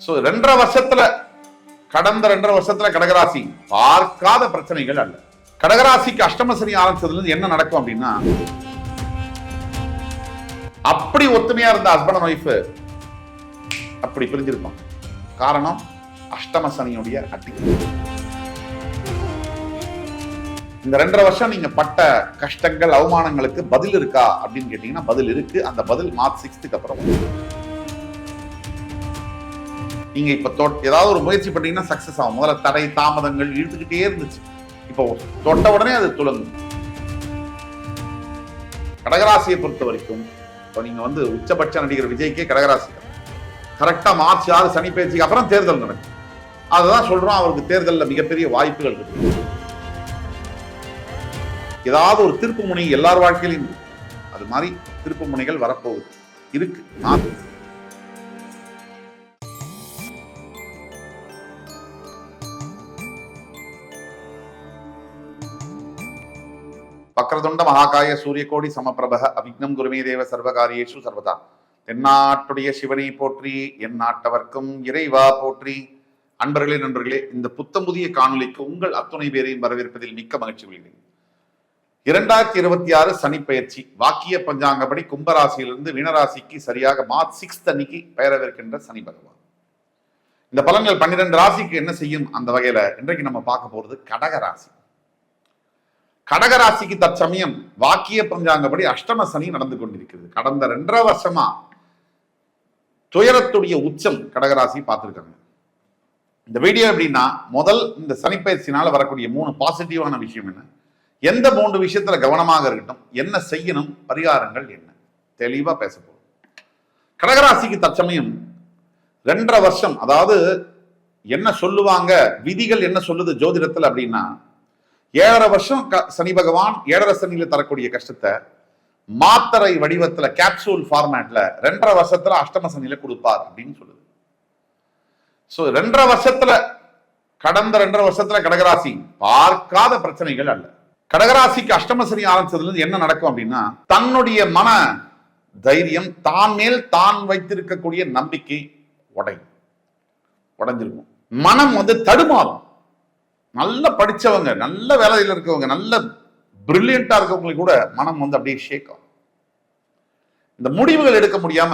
So 2.5 வருஷத்துல கடந்த 2.5 வருஷத்துல கடகராசி பார்க்காத பிரச்சனைகள் அல்ல. கடகராசிக்கு அஷ்டம சனி ஆரம்பிச்சதுல இருந்து என்ன நடக்கும் அப்படின்னா, அப்படி ஒத்துமையா இருந்த ஹஸ்பண்ட் அண்ட் ஒய்ஃப் அப்படி பிரிஞ்சிருப்பாங்க. காரணம் அஷ்டம சனியுடைய அட்டி. இந்த 2.5 வருஷம் நீங்க பட்ட கஷ்டங்கள் அவமானங்களுக்கு பதில் இருக்கா அப்படின்னு கேட்டீங்கன்னா பதில் இருக்கு. அந்த பதில் மார்ச் 6க்கு அப்புறம் நீங்க இப்ப ஏதாவது ஒரு முயற்சி பண்ணீங்கன்னா சக்சஸ் ஆகும். முதல்ல தடை தாமதங்கள் இழுத்துக்கிட்டே இருந்துச்சு, இப்போ தொட்ட உடனே அது துளங்கும். கடகராசியை பொறுத்த வரைக்கும் இப்போ நீங்க உச்சபட்ச நடிகர் விஜய்க்கே கடகராசி கரெக்டா மார்ச் 6 சனி பேச்சுக்கு அப்புறம் தேர்தல் நடக்கும். அதுதான் சொல்றோம், அவருக்கு தேர்தலில் மிகப்பெரிய வாய்ப்புகள் இருக்கு. ஏதாவது ஒரு திருப்பு முனை எல்லார் வாழ்க்கையிலும் அது மாதிரி திருப்பு முனைகள் வரப்போகுது இருக்கு. வக்ரதுண்ட மகாகாய சூரியகோடி சமபிரப அவிக்னம் குருமே தேவ சர்வகாரியேஷு சர்வதா. தென்னாட்டுடைய சிவனை போற்றி, என் நாட்டவர்க்கும் இறைவா போற்றி. அன்பர்களே நண்பர்களே, இந்த புத்தம் புதிய காணொலிக்கு உங்கள் அத்துணை பேரையும் வரவேற்பதில் மிக்க மகிழ்ச்சி கொள்கிறேன். 2026 சனி பயிற்சி வாக்கிய பஞ்சாங்கப்படி கும்பராசியிலிருந்து மீனராசிக்கு சரியாக மார்ச் 6 அன்னைக்கு பெயரவிருக்கின்ற சனி பகவான். இந்த பலன்கள் 12 ராசிக்கு என்ன செய்யும் அந்த வகையில இன்றைக்கு நம்ம பார்க்க போறது கடகராசி. கடகராசிக்கு தற்சமயம் வாக்கிய பஞ்சாங்கப்படி அஷ்டம சனி நடந்து கொண்டிருக்கிறது. கடந்த 2.5 வருஷமா துயரத்துடைய உச்சம் கடகராசி பார்த்திருக்காங்க. இந்த வீடியோ எப்படின்னா, முதல் இந்த சனி பயிற்சினால வரக்கூடிய 3 பாசிட்டிவான விஷயம் என்ன, எந்த 3 விஷயத்துல கவனமாக இருக்கட்டும், என்ன செய்யணும், பரிகாரங்கள் என்ன, தெளிவா பேச போறோம். கடகராசிக்கு தற்சமயம் 2.5 வருஷம், அதாவது என்ன சொல்லுவாங்க விதிகள் என்ன சொல்லுது ஜோதிடத்தில் அப்படின்னா, 7.5 வருஷம் சனி பகவான் 7.5 சனியில தரக்கூடிய கஷ்டத்தை மாத்திரை வடிவத்துல கேப்சூல் ஃபார்மேட்ல 2.5 வருஷத்துல அஷ்டம சனியில கொடுப்பார் அப்படின்னு சொல்லுது. சோ 2.5 வருஷத்துல கடந்த 2.5 வருஷத்துல கடகராசி பார்க்காத பிரச்சனைகள் அல்ல. கடகராசிக்கு அஷ்டம சனி ஆரம்பிச்சதுல இருந்து என்ன நடக்கும் அப்படின்னா, தன்னுடைய மன தைரியம், தான் மேல் தான் வைத்திருக்கக்கூடிய நம்பிக்கை உடைஞ்சிருக்கும். மனம் தடுமாறும். நல்ல படிச்சவங்க, நல்ல வேலையில் இருக்கவங்க, நல்ல பிரில்லியண்டா இருக்கவங்களுக்கு கூட மனம் அப்படியே ஷேக் ஆகும். இந்த முடிவுகள் எடுக்க முடியாம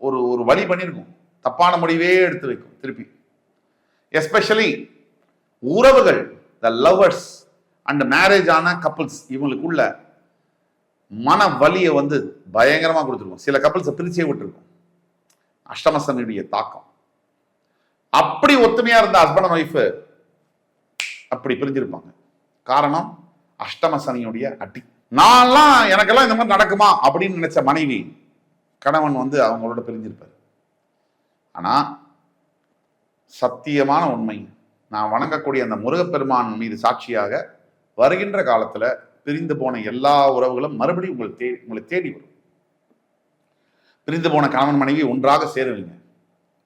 ஒரு வழி பண்ணிருக்கும், தப்பான முடிவே எடுத்து வைக்கும் திருப்பி. எஸ்பெஷலி உறவுகள், த லவர்ஸ் அண்ட் மேரேஜ் ஆன கப்பிள்ஸ், இவங்களுக்குள்ள மன வலியை பயங்கரமா கொடுத்துருக்கும். சில கப்பிள்ஸை பிரிச்சே விட்டுருக்கும் அஷ்டமசனியுடைய தாக்கம். அப்படி ஒத்துமையா இருந்த ஹஸ்பண்ட் அண்ட் ஒய்ஃப் அப்படி பிரிஞ்சிருப்பாங்க. காரணம் அஷ்டம சனியுடைய அடி. எனக்கெல்லாம் இந்த மாதிரி நடக்குமா அப்படின்னு நினைச்ச மனைவி கணவன் அவங்களோட பிரிஞ்சிருப்பார். ஆனா சத்தியமான உண்மை, நான் வணங்கக்கூடிய அந்த முருகப்பெருமான் மீது சாட்சியாக, வருகின்ற காலத்துல பிரிந்து போன எல்லா உறவுகளும் மறுபடியும் உங்களை தேடி வரும். பிரிந்து போன கணவன் மனைவி ஒன்றாக சேருவீங்க.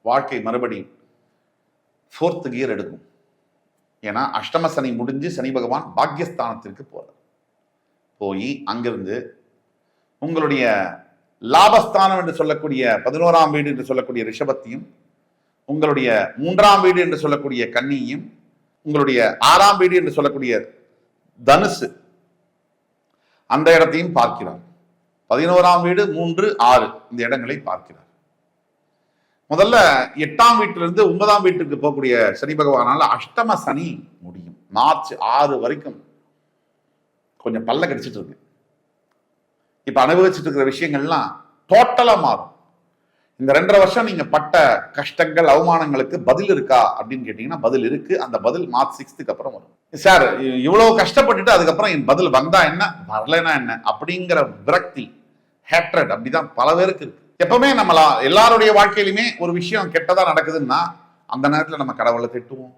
வாழ்க்கை மறுபடியும் 4th கியர் எடுக்கும். ஏன்னா அஷ்டம சனி முடிஞ்சு சனி பகவான் பாக்யஸ்தானத்திற்கு போய் அங்கிருந்து உங்களுடைய லாபஸ்தானம் என்று சொல்லக்கூடிய 11ஆம் வீடு என்று சொல்லக்கூடிய ரிஷபத்தையும், உங்களுடைய 3ஆம் வீடு என்று சொல்லக்கூடிய கன்னியையும், உங்களுடைய 6ஆம் வீடு என்று சொல்லக்கூடிய தனுசு அந்த இடத்தையும் பார்க்கிறார். 11ஆம் வீடு 3, 6 இந்த இடங்களை பார்க்கிறார். முதல்ல 8ஆம் வீட்டிலிருந்து 9ஆம் வீட்டுக்கு போகக்கூடிய சனி பகவானால அஷ்டம சனி முடியும். மார்ச் 6 வரைக்கும் கொஞ்சம் பல்ல கடிச்சிட்டு இருக்கு. இப்ப அனுபவிச்சுட்டு இருக்கிற விஷயங்கள்லாம் டோட்டலா மாறும். இந்த 2.5 வருஷம் நீங்க பட்ட கஷ்டங்கள் அவமானங்களுக்கு பதில் இருக்கா அப்படின்னு கேட்டீங்கன்னா பதில் இருக்கு. அந்த பதில் மார்ச் 6க்கு அப்புறம் வரும். சார், இவ்வளவு கஷ்டப்பட்டுட்டு அதுக்கப்புறம் என் பதில் வந்தா என்ன, வரலனா என்ன அப்படிங்கிற விரக்தி, ஹேட்ரட் அப்படிதான் பல பேருக்கு இருக்கு. எப்பவுமே எல்லாருடைய வாழ்க்கையிலுமே ஒரு விஷயம் கெட்டதா நடக்குதுன்னா அந்த நேரத்துல நம்ம கடவுளை திட்டுவோம்,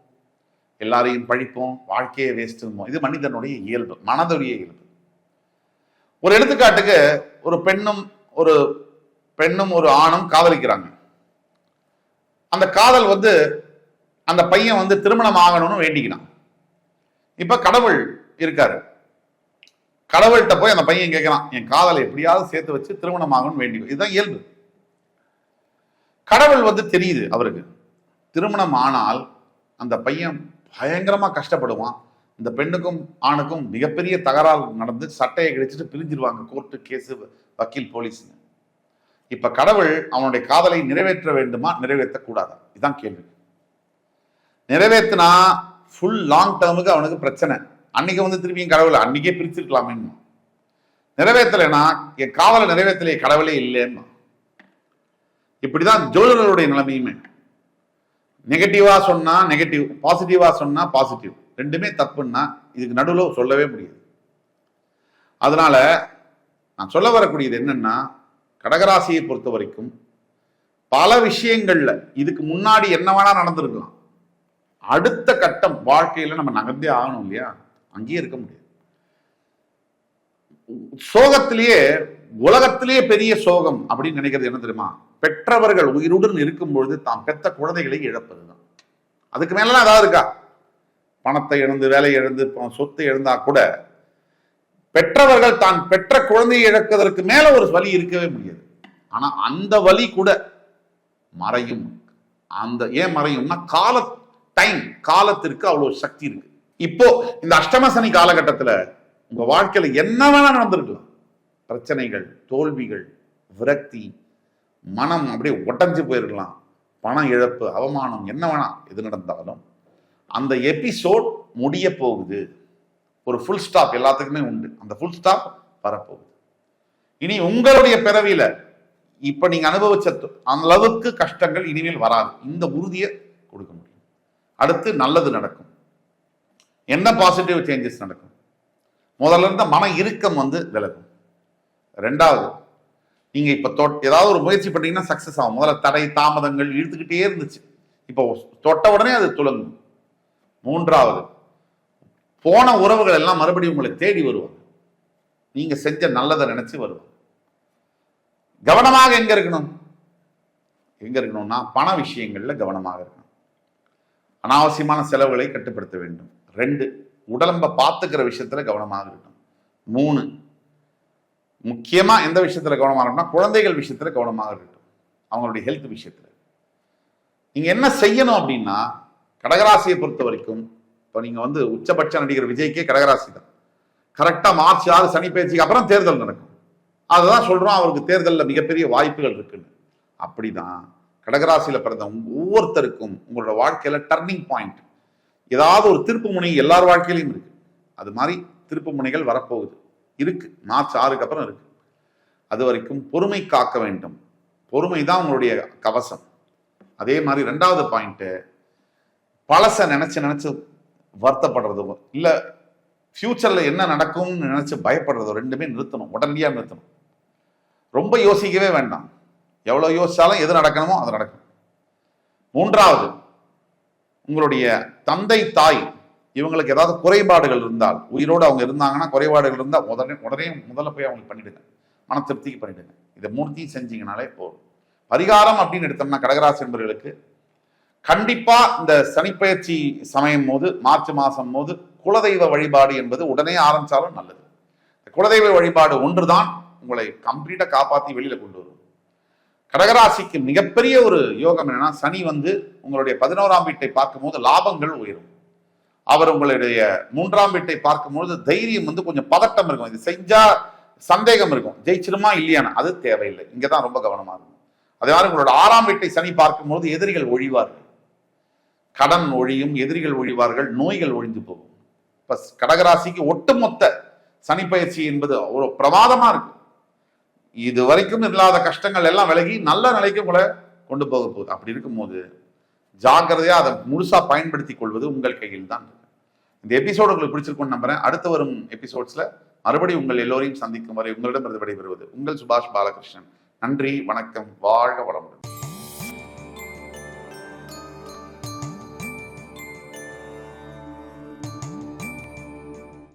எல்லாரையும் பழிப்போம், வாழ்க்கையை வேஸ்ட். இது மனிதனுடைய இயல்பு, மனதுடைய இயல்பு. ஒரு எடுத்துக்காட்டுக்கு, ஒரு பெண்ணும் ஒரு ஆணும் காதலிக்கிறாங்க. அந்த காதல் அந்த பையன் திருமணம் ஆகணும்னு வேண்டிக்கிறான். இப்ப கடவுள் இருக்காரு, கடவுள்கிட்ட போய் அந்த பையன் கேட்கிறான், என் காதலை எப்படியாவது சேர்த்து வச்சு திருமணம் ஆகணும்னு வேண்டி. இதுதான் இயல்பு. கடவுள் தெரியுது அவருக்கு, திருமணம் ஆனால் அந்த பையன் பயங்கரமா கஷ்டப்படுவான். இந்த பெண்ணுக்கும் ஆணுக்கும் மிகப்பெரிய தகராறு நடந்து சட்டையை கிழிச்சிட்டு பிரிஞ்சிருவாங்க. கோர்ட்டு, கேஸு, வக்கீல், போலீஸ்னு. இப்ப கடவுள் அவனுடைய காதலை நிறைவேற்ற வேண்டுமா, நிறைவேற்றக்கூடாதா? இதுதான் கேள்வி. நிறைவேற்றினா ஃபுல் லாங் டேர்முக்கு அவனுக்கு பிரச்சனை. அன்னைக்கு வந்து திரும்பியும் கடவுளை அன்னைக்கே பிரிச்சிருக்கலாமே. நிறைவேற்றலைன்னா என் காதலை நிறைவேற்றலையே, கடவுளே இல்லைன்னா. இப்படிதான் ஜோதிடர்களுடைய நிலைமையுமே. நெகட்டிவா சொன்னா நெகட்டிவ், பாசிட்டிவா சொன்னா பாசிட்டிவ், ரெண்டுமே தப்புன்னா இதுக்கு நடுவில் சொல்லவே முடியாது. அதனால நான் சொல்ல வரக்கூடியது என்னன்னா, கடகராசியை பொறுத்த வரைக்கும் பல விஷயங்கள்ல இதுக்கு முன்னாடி என்ன வேணா நடந்திருக்கலாம். அடுத்த கட்டம் வாழ்க்கையில நம்ம நகர்ந்தே ஆகணும் இல்லையா? அங்கேயே இருக்க முடியாது. சோகத்திலேயே உலகத்திலேயே பெரிய சோகம் அப்படின்னு நினைக்கிறது என்ன தெரியுமா? பெற்றவர்கள் உயிருடன் இருக்கும்பொழுது தாம் பெற்ற குழந்தைகளை இழப்பதுதான். அதுக்கு மேலாம் ஏதாவது இருக்கா? பணத்தை இழந்து, வேலை இழந்து, சொத்தை இழந்தா கூட பெற்றவர்கள் தான் பெற்ற குழந்தையை இழப்பதற்கு மேல ஒரு வலி இருக்கவே முடியாது. ஆனா அந்த வலி கூட மறையும். அந்த ஏன் மறையும்னா காலத்திற்கு அவ்வளவு சக்தி இருக்கு. இப்போ இந்த அஷ்டம சனி காலகட்டத்துல உங்க வாழ்க்கையில என்ன வேணா நடந்திருக்கலாம். பிரச்சனைகள், தோல்விகள், விரக்தி, மனம் அப்படியே உடைஞ்சு போயிருக்கலாம், பண இழப்பு, அவமானம், என்ன வேணா எது நடந்தாலும் அந்த எபிசோட் முடிய போகுது. ஒரு ஃபுல் ஸ்டாப் எல்லாத்துக்குமே உண்டு. அந்த ஃபுல் ஸ்டாப் வரப்போகுது. இனி உங்களுடைய பிறவியில இப்ப நீங்க அனுபவிச்ச அந்த அளவுக்கு கஷ்டங்கள் இனிமேல் வராது. இந்த உறுதியை கொடுக்க முடியும். அடுத்து நல்லது நடக்கும். என்ன பாசிட்டிவ் சேஞ்சஸ் நடக்கும்? முதல்ல இருந்த மன இறுக்கம் வந்து விலகும். ரெண்டாவது, நீங்க இப்ப ஏதாவது ஒரு முயற்சி பண்ணீங்கன்னா சக்சஸ் ஆகும். முதல்ல தடை, தாமதங்கள் இழுத்துக்கிட்டே இருந்துச்சு. இப்போ தொட்ட உடனே அது துலங்கும். மூன்றாவது, போன உறவுகள் எல்லாம் மறுபடியும் உங்களை தேடி வருவாங்க. நீங்க செஞ்ச நல்லதை நினைச்சு வருவாங்க. கவனமாக எங்க இருக்கணும்னா பண விஷயங்கள்ல கவனமாக இருக்கணும். அனாவசியமான செலவுகளை கட்டுப்படுத்த வேண்டும். 2, உடலம்ப பார்த்துக்கிற விஷயத்துல கவனமாக இருக்கணும். 3, முக்கியமா எந்த விஷயத்துல கவனமாக இருக்கணும்னா குழந்தைகள் விஷயத்துல கவனமாக இருக்கட்டும். அவங்களுடைய ஹெல்த் விஷயத்துல நீங்க என்ன செய்யணும் அப்படின்னா, கடகராசியை பொறுத்த வரைக்கும் இப்போ நீங்க வந்து உச்சபட்ச நடிகர் விஜய்க்கே கடகராசி தான். கரெக்டா மார்ச் 6 சனி பயிற்சிக்கு அப்புறம் தேர்தல் நடக்கும். அதுதான் சொல்றோம், அவருக்கு தேர்தலில் மிகப்பெரிய வாய்ப்புகள் இருக்குன்னு. அப்படிதான் கடகராசியில பிறந்த ஒவ்வொருத்தருக்கும் உங்களோட வாழ்க்கையில டர்னிங் பாயிண்ட், ஏதாவது ஒரு திருப்பு முனை எல்லார் வாழ்க்கையிலையும் இருக்கு. அது மாதிரி திருப்பு முனைகள் வரப்போகுது, இருக்கு. மார்ச் 6க்கு அப்புறம் இருக்கு. அது வரைக்கும் பொறுமை காக்க வேண்டும். பொறுமை தான் உங்களுடைய கவசம். அதே மாதிரி 2வது பாயிண்ட், பழச நினைச்சு வருத்தப்படுறதோ இல்ல ஃபியூச்சர்ல என்ன நடக்கும்னு நினைச்சு பயப்படுறதோ ரெண்டுமே நிறுத்தணும். உடனடியாக நிறுத்தணும். ரொம்ப யோசிக்கவே வேண்டாம். எவ்வளவு யோசிச்சாலும் எது நடக்கணுமோ அது நடக்கும். 3வது, உங்களுடைய தந்தை, தாய் இவங்களுக்கு ஏதாவது குறைபாடுகள் இருந்தால், உயிரோடு அவங்க இருந்தாங்கன்னா குறைபாடுகள் இருந்தால் உடனே முதல்ல போய் அவங்களுக்கு பண்ணிடுங்க. மன திருப்திக்கு பண்ணிடுங்க. இதை 3த்தையும் செஞ்சீங்கனாலே போதும். பரிகாரம் அப்படின்னு எடுத்தோம்னா கடகராசி என்பவர்களுக்கு கண்டிப்பா இந்த சனிப்பெயர்ச்சி சமயம் போது, மார்ச் மாசம் போது குலதெய்வ வழிபாடு என்பது உடனே ஆரம்பிச்சாலும் நல்லது. குலதெய்வ வழிபாடு ஒன்றுதான் உங்களை கம்ப்ளீட்டா காப்பாற்றி வெளியில கொண்டு வரும். கடகராசிக்கு மிகப்பெரிய ஒரு யோகம் என்னன்னா, சனி வந்து உங்களுடைய 11ஆம் வீட்டை பார்க்கும்போது லாபங்கள் உயரும். அவர் உங்களுடைய 3ஆம் வீட்டை பார்க்கும்போது தைரியம் வந்து கொஞ்சம் பதட்டம் இருக்கும். இது செஞ்சா சந்தேகம் இருக்கும், ஜெயிச்சிருமா இல்லையானா, அது தேவையில்லை. இங்கதான் ரொம்ப கவனமா இருக்கும். அதே மாதிரி உங்களோட 6ஆம் வீட்டை சனி பார்க்கும்போது எதிரிகள் ஒழிவார்கள், கடன் ஒழியும், எதிரிகள் ஒழிவார்கள், நோய்கள் ஒழிந்து போகும். இப்ப கடகராசிக்கு ஒட்டுமொத்த சனி பயிற்சி என்பது ஒரு பிரமாதமா இருக்கு. இது வரைக்கும் இல்லாத கஷ்டங்கள் எல்லாம் விலகி நல்ல நிலைக்கு உங்களை கொண்டு போக போகுது. அப்படி இருக்கும்போது ஜாக்கிரதையா அதை முழுசா பயன்படுத்தி கொள்வது உங்கள் கையில் தான். இந்த எபிசோடு உங்களுக்கு பிடிச்சிருக்கும்னு நம்புறேன். அடுத்து வரும் எபிசோட்ஸ்ல மறுபடியும் உங்கள் எல்லோரையும் சந்திக்கும் வரை உங்களிடம் விடைபெறுவது உங்கள் சுபாஷ் பாலகிருஷ்ணன். நன்றி, வணக்கம், வாழ்க வளமுடன்.